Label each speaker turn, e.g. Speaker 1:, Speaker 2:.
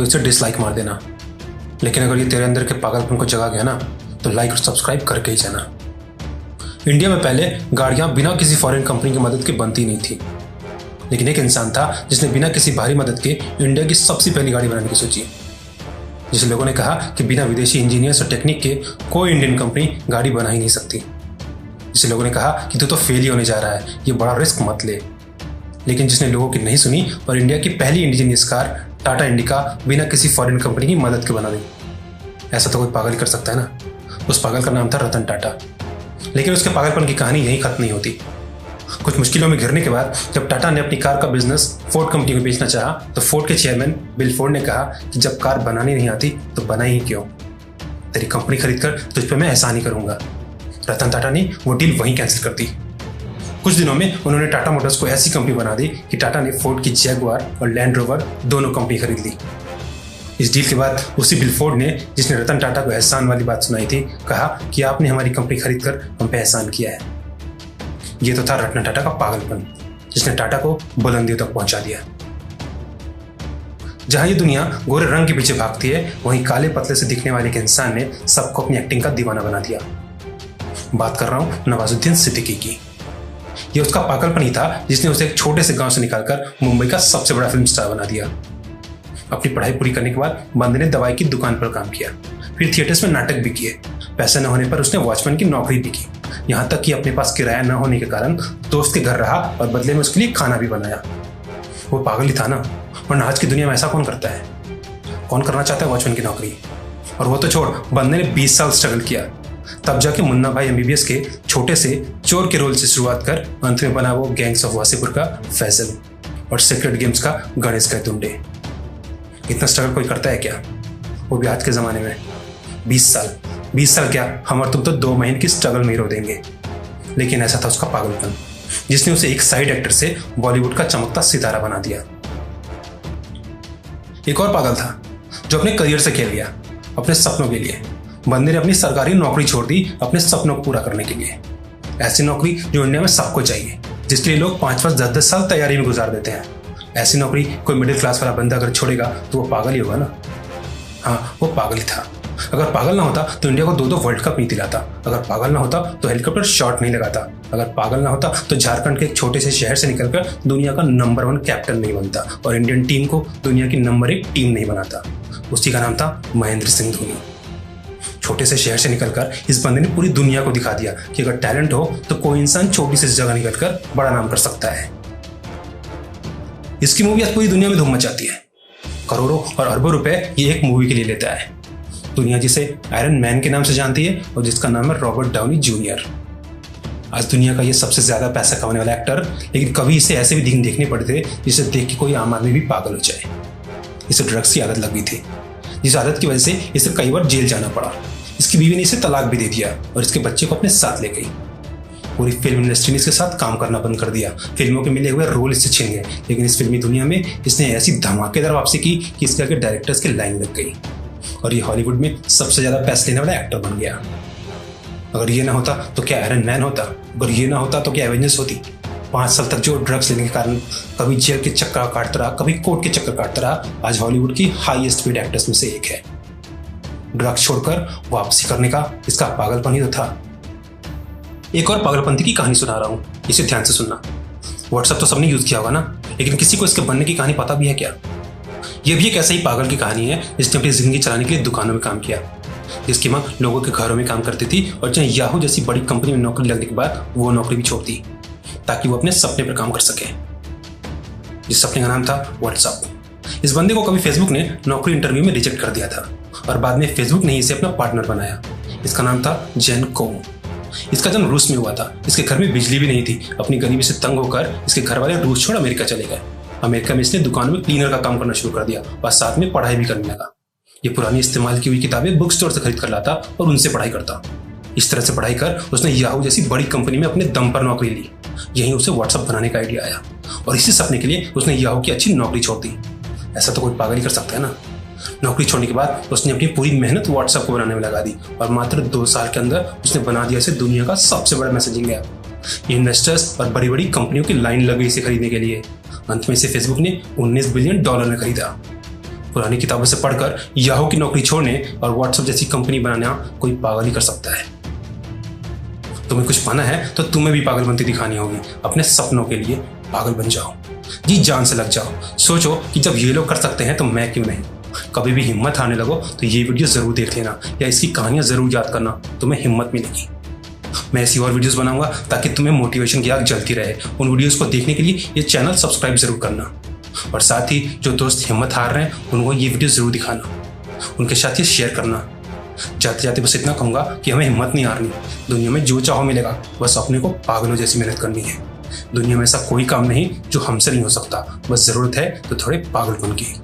Speaker 1: तो इसे डिसलाइक मार देना। लेकिन अगर ये तेरे अंदर के पागलपन को जगा गया ना, तो लाइक और सब्सक्राइब करके ही जाना। इंडिया में पहले गाड़ियां बिना किसी फॉरेन कंपनी की मदद के बनती नहीं थी, लेकिन एक इंसान था जिसने बिना किसी बाहरी मदद के इंडिया की सबसे पहली गाड़ी बनाने की सोची। जिसे लोगों ने कहा कि बिना विदेशी इंजीनियर्स और टेक्निक के कोई इंडियन कंपनी गाड़ी बना ही नहीं सकती। जिसे लोगों ने कहा कि तू तो फेल ही होने जा रहा है, ये बड़ा रिस्क मत ले। लेकिन जिसने लोगों की नहीं सुनी और इंडिया की पहली इंडिजीनियस कार टाटा इंडिका बिना किसी फॉरेन कंपनी की मदद के बना दी। ऐसा तो कोई पागल ही कर सकता है ना। उस पागल का नाम था रतन टाटा। लेकिन उसके पागलपन की कहानी यहीं खत्म नहीं होती। कुछ मुश्किलों में घिरने के बाद जब टाटा ने अपनी कार का बिजनेस फोर्ड कंपनी को बेचना चाहा, तो फोर्ड के चेयरमैन बिल फोर्ड ने कहा कि जब कार बनानी नहीं आती तो बनाई ही क्यों, तेरी कंपनी खरीदकर तुझ पे मैं एहसान ही करूंगा। रतन टाटा ने वो डील वहीं कैंसिल कर दी। कुछ दिनों में उन्होंने टाटा मोटर्स को ऐसी कंपनी बना दी कि टाटा ने फोर्ड की जैगुआर और लैंड रोवर दोनों कंपनी खरीद ली। इस डील के बाद उसी बिल फोर्ड ने, जिसने रतन टाटा को एहसान वाली बात सुनाई थी, कहा कि आपने हमारी कंपनी खरीदकर हम पे एहसान किया है। ये तो था रतन टाटा का पागलपन, जिसने टाटा को बुलंदियों तक पहुंचा दिया। जहां ये दुनिया गोरे रंग के पीछे भागती है, वहीं काले पतले से दिखने वाले एक इंसान ने सबको अपनी एक्टिंग का दीवाना बना दिया। बात कर रहा हूं नवाजुद्दीन सिद्दीकी की। ये उसका पागलपन ही था जिसने उसे एक छोटे से गांव से निकालकर मुंबई का सबसे बड़ा फिल्म स्टार बना दिया। अपनी पढ़ाई पूरी करने के बाद बंदे ने दवाई की दुकान पर काम किया, फिर थिएटर्स में नाटक भी किए। पैसे न होने पर उसने वॉचमैन की नौकरी भी की, यहाँ तक कि अपने पास किराया न होने के कारण दोस्त के घर रहा और बदले में उसके लिए खाना भी बनाया। वो पागल ही था ना, वरना आज की दुनिया में ऐसा कौन करता है? कौन करना चाहता है वॉचमैन की नौकरी? और वो तो छोड़, बंदे ने 20 साल स्ट्रगल किया, तब जाके मुन्ना भाई MBBS के छोटे से चोर के रोल से शुरुआत कर अंत में बना वो गैंग्स ऑफ वासेपुर का फैजल और सीक्रेट गेम्स का गणेश का दुंडे। इतना स्ट्रगल कोई करता है क्या, वो भी आज के जमाने में? 20 साल क्या, हम और तुम तो 2 महीने की स्ट्रगल में ही रो देंगे। लेकिन ऐसा था उसका पागलपन, जिसने उसे एक साइड एक्टर से बॉलीवुड का चमकता सितारा बना दिया। एक और पागल था जो अपने करियर से खेल गया, अपने सपनों के लिए। बंदे ने अपनी सरकारी नौकरी छोड़ दी अपने सपनों को पूरा करने के लिए। ऐसी नौकरी जो इंडिया में सबको चाहिए, जिसके लिए लोग 5-5, 10-10 साल तैयारी में गुजार देते हैं। ऐसी नौकरी कोई मिडिल क्लास वाला बंदा अगर छोड़ेगा तो वो पागल ही होगा ना। हाँ, वो पागल ही था। अगर पागल ना होता तो इंडिया को 2-2 वर्ल्ड कप नहीं दिलाता। अगर पागल ना होता तो हेलीकॉप्टर शॉट नहीं लगाता। अगर पागल ना होता तो झारखंड के एक छोटे से शहर से निकलकर दुनिया का नंबर 1 कैप्टन नहीं बनता और इंडियन टीम को दुनिया की नंबर 1 टीम नहीं बनाता। उसी का नाम था महेंद्र सिंह धोनी। छोटे से शहर से निकलकर इस बंदे ने पूरी दुनिया को दिखा दिया कि अगर टैलेंट हो तो कोई इंसान छोटी सी जगह निकलकर बड़ा नाम कर सकता है। इसकी मूवी आज पूरी दुनिया में धूम मचाती है। करोड़ों और अरबों रुपए ये एक मूवी के लिए लेता है। दुनिया जिसे आयरन मैन के नाम से जानती है और जिसका नाम है रॉबर्ट डाउनी जूनियर। आज दुनिया का ये सबसे ज्यादा पैसा कमाने वाला एक्टर, लेकिन कभी इसे ऐसे भी दिन देखने पड़ते जिसे देख के कोई आम आदमी भी पागल हो जाए। इसे ड्रग्स की आदत लग गई थी, जिस आदत की वजह से इसे कई बार जेल जाना पड़ा। इसकी बीवी ने इसे तलाक भी दे दिया और इसके बच्चे को अपने साथ ले गई। पूरी फिल्म इंडस्ट्री ने इसके साथ काम करना बंद कर दिया। फिल्मों के मिले हुए रोल इससे छिन गए, लेकिन इस फिल्मी दुनिया में इसने ऐसी धमाकेदार वापसी की कि इसके आगे डायरेक्टर्स की लाइन लग गई और ये हॉलीवुड में सबसे ज्यादा पैसे लेने वाला एक्टर बन गया। अगर ये ना होता तो क्या आयरन मैन होता? अगर ये ना होता तो क्या एवेंजर्स होती? 5 साल तक जो ड्रग्स लेने के कारण कभी जेल के चक्कर काटता रहा, कभी कोर्ट के चक्कर काटता रहा, आज हॉलीवुड की हाईएस्ट पेड एक्टर्स में से एक है। ड्रग्स छोड़कर वापसी करने का इसका पागलपन ही तो था। एक और पागलपंती की कहानी सुना रहा हूं, इसे ध्यान से सुनना। व्हाट्सएप तो सबने यूज किया होगा ना, लेकिन किसी को इसके बनने की कहानी पता भी है क्या? यह भी एक ऐसा ही पागल की कहानी है जिसने अपनी जिंदगी चलाने के लिए दुकानों में काम किया, जिसकी मां लोगों के घरों में काम करती थी और चाहे याहू जैसी बड़ी कंपनी में नौकरी लगने के बाद वो नौकरी भी छोड़ दी ताकि वो अपने सपने पर काम कर सके। इस सपने का नाम था व्हाट्सएप। इस बंदे को कभी फेसबुक ने नौकरी इंटरव्यू में रिजेक्ट कर दिया था और बाद में फेसबुक ने इसे अपना पार्टनर बनाया। इसका नाम था जेन कोंग। इसका जन्म रूस में हुआ था। इसके घर में बिजली भी नहीं थी। अपनी गरीबी से तंग होकर इसके घर वाले रूस छोड़ अमेरिका चले गए। अमेरिका में इसने दुकानों में क्लीनर का काम करना शुरू कर दिया और साथ में पढ़ाई भी करने लगा। ये पुरानी इस्तेमाल की हुई किताबें बुक स्टोर से खरीद कर लाता और उनसे पढ़ाई करता। इस तरह से पढ़ाई कर उसने याहू जैसी बड़ी कंपनी में अपने दम पर नौकरी ली। यहीं उसे व्हाट्सएप बनाने का आइडिया आया और इसी सपने के लिए उसने याहू की अच्छी नौकरी छोड़ दी। ऐसा तो कोई पागल ही कर सकता है ना। नौकरी छोड़ने के बाद उसने अपनी पूरी मेहनत व्हाट्सएप को बनाने में लगा दी और मात्र 2 साल के अंदर उसने बना दिया इसे दुनिया का सबसे बड़ा मैसेजिंग ऐप। इन्वेस्टर्स और बड़ी बड़ी कंपनियों की लाइन लग गई इसे खरीदने के लिए। अंत में इसे फेसबुक ने $19 बिलियन में खरीदा। पुरानी किताबों से पढ़कर याहू की नौकरी छोड़ने और व्हाट्सएप जैसी कंपनी बनाना कोई पागल ही कर सकता है। तुम्हें कुछ पाना है तो तुम्हें भी पागल बनती दिखानी होगी। अपने सपनों के लिए पागल बन जाओ, जी जान से लग जाओ। सोचो कि जब ये लोग कर सकते हैं तो मैं क्यों नहीं। कभी भी हिम्मत हारने लगो तो ये वीडियो जरूर देख लेना या इसकी कहानियां जरूर याद करना, तुम्हें हिम्मत मिलेगी। मैं ऐसी और वीडियोस बनाऊंगा ताकि तुम्हें मोटिवेशन की आग जलती रहे। उन वीडियोस को देखने के लिए ये चैनल सब्सक्राइब जरूर करना और साथ ही जो दोस्त हिम्मत हार रहे हैं उनको ये वीडियो जरूर दिखाना, उनके साथ ये शेयर करना। जाते जाते बस इतना कहूंगा कि हमें हिम्मत नहीं हारनी। दुनिया में जो चाहो मिलेगा, बस अपने को पागलों जैसी मेहनत करनी है। दुनिया में ऐसा कोई काम नहीं जो हमसे नहीं हो सकता, बस जरूरत है तो थोड़े पागलपन की।